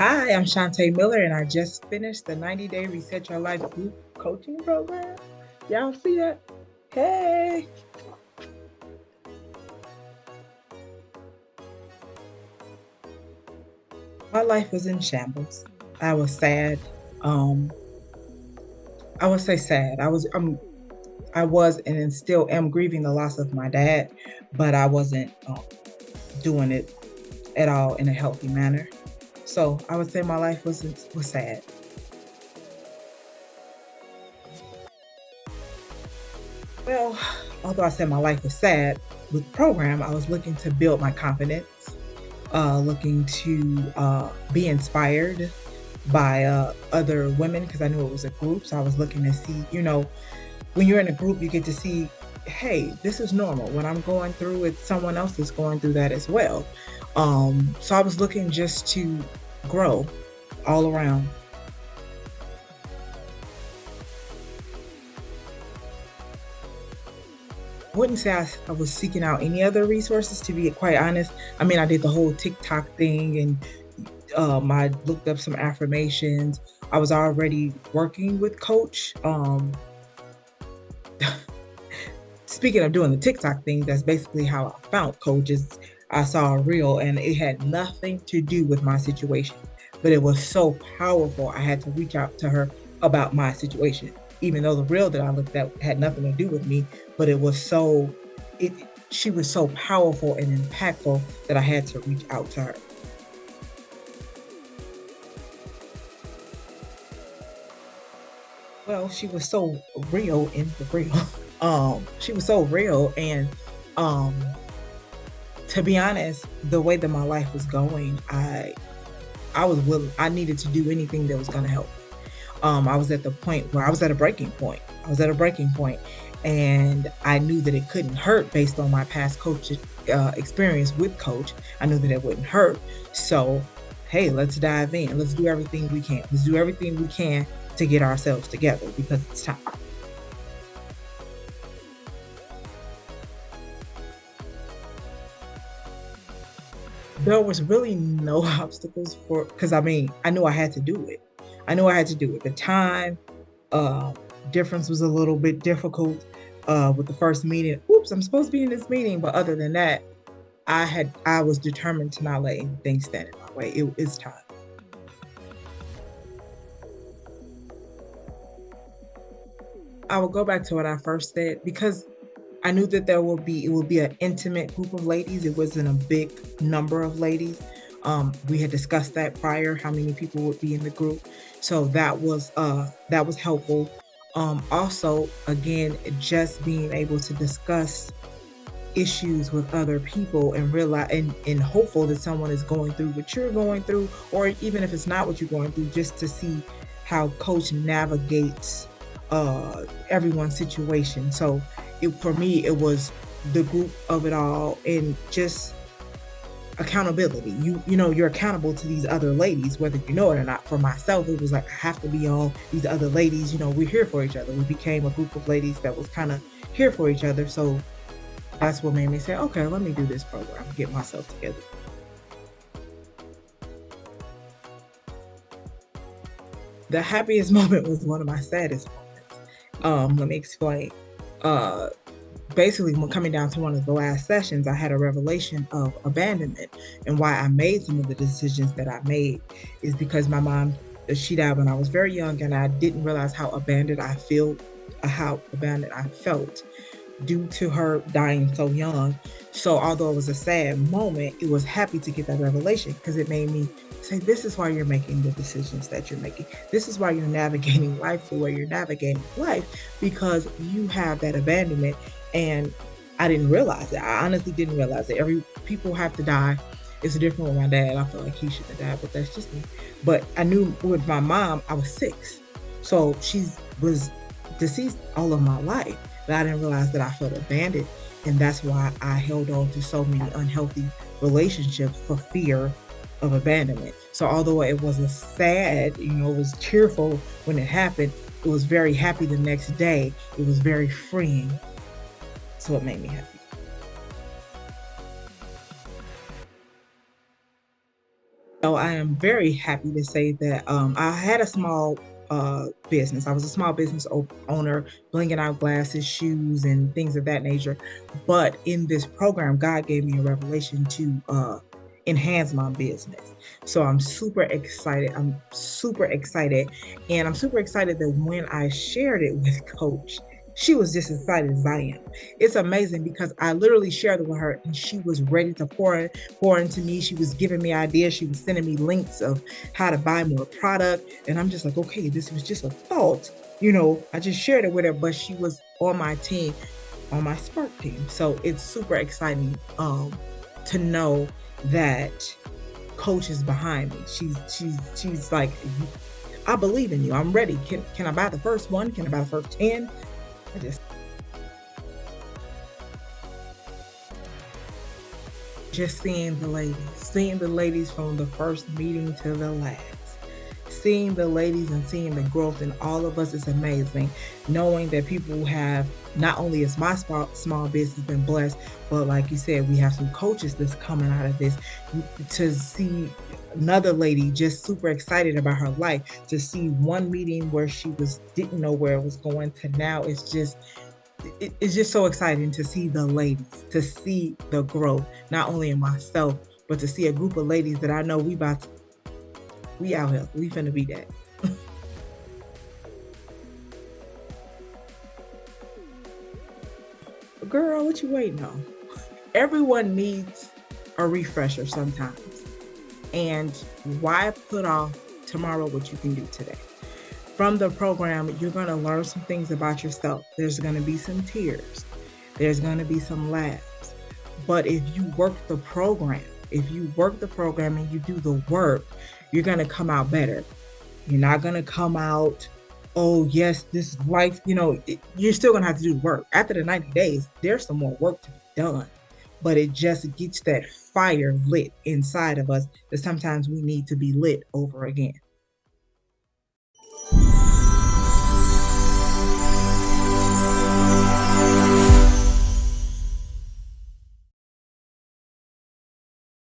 Hi, I'm Shanta Miller, and I just finished the 90-day Reset Your Life group coaching program. Y'all see that? Hey, my life was in shambles. I was sad. Um, I would say sad. I was and still am grieving the loss of my dad, but I wasn't doing it at all in a healthy manner. So I would say my life was sad. Well, although I said my life was sad, with the program, I was looking to build my confidence, looking to be inspired by other women because I knew it was a group. So I was looking to see, when you're in a group, you get to see, hey, this is normal. When I'm going through it, someone else is going through that as well. So I was looking just to grow all around. I wouldn't say I was seeking out any other resources, to be quite honest. I mean, I did the whole TikTok thing and I looked up some affirmations. I was already working with Coach. Speaking of doing the TikTok thing, that's basically how I found Coach. Is I saw a reel and it had nothing to do with my situation, but it was so powerful. I had to reach out to her about my situation, even though the reel that I looked at had nothing to do with me. But it was so it. She was so powerful and impactful that I had to reach out to her. Well, she was so real in the real. She was so real, and um, to be honest, the way that my life was going, I was willing. I needed to do anything that was going to help. I was at the point where I was at a breaking point. I was at a breaking point, and I knew that it couldn't hurt based on my past coach experience with Coach. I knew that it wouldn't hurt. So, hey, let's dive in. Let's do everything we can. Let's do everything we can to get ourselves together because it's time. There was really no obstacles for because I mean I knew I had to do it. I knew I had to do it. The time uh, difference was a little bit difficult with the first meeting. Oops, I'm supposed to be in this meeting, but other than that, I was determined to not let anything stand in my way. It's time. I will go back to what I first said because I knew that it would be an intimate group of ladies. It wasn't a big number of ladies. We had discussed that prior, how many people would be in the group. So that was helpful. Also, again, just being able to discuss issues with other people and realize and hopeful that someone is going through what you're going through, or even if it's not what you're going through, just to see how Coach navigates everyone's situation. So for me, it was the group of it all and just accountability. You're accountable to these other ladies, whether you know it or not. For myself, it was like I have to be on these other ladies. We're here for each other. We became a group of ladies that was kind of here for each other. So that's what made me say, okay, let me do this program, get myself together. The happiest moment was one of my saddest moments. Let me explain. Uh, Basically, when coming down to one of the last sessions, I had a revelation of abandonment, and why I made some of the decisions that I made is because my mom, she died when I was very young, and I didn't realize how abandoned I felt due to her dying so young. So although it was a sad moment, it was happy to get that revelation because it made me say, this is why you're making the decisions that you're making. This is why you're navigating life the way you're navigating life, because you have that abandonment. And I didn't realize it. I honestly didn't realize it. Every people have to die. It's different with my dad. I feel like he should have died, but that's just me. But I knew with my mom, I was 6. So she was deceased all of my life. But I didn't realize that I felt abandoned. And that's why I held on to so many unhealthy relationships for fear of abandonment. So although it was a sad, it was tearful when it happened, it was very happy the next day. It was very freeing. So it made me happy. So I am very happy to say that I had a small business. I was a small business owner, blinging out glasses, shoes, and things of that nature. But in this program, God gave me a revelation to enhance my business. So I'm super excited. I'm super excited. And I'm super excited that when I shared it with Coach, she was just as excited as I am. It's amazing because I literally shared it with her and she was ready to pour into me. She was giving me ideas. She was sending me links of how to buy more product. And I'm just like, okay, this was just a thought. I just shared it with her, but she was on my team, on my Spark team. So it's super exciting to know that Coach is behind me. She's like, I believe in you. I'm ready. Can I buy the first one? Can I buy the first 10? I just seeing the ladies from the first meeting to the last. Seeing the ladies and seeing the growth in all of us is amazing. Knowing that people have, not only is my small business been blessed, but like you said, we have some coaches that's coming out of this. To see another lady just super excited about her life, to see one meeting where she was didn't know where it was going to now, it's just so exciting to see the ladies, to see the growth, not only in myself, but to see a group of ladies that I know we out here, we finna be that. Girl, what you waiting on? Everyone needs a refresher sometimes. And why put off tomorrow what you can do today? From the program, you're going to learn some things about yourself. There's going to be some tears. There's going to be some laughs. But if you work the program and you do the work, you're going to come out better. You're not going to come out, oh, yes, this life, you're still going to have to do the work. After the 90 days, there's some more work to be done. But it just gets that fire lit inside of us that sometimes we need to be lit over again.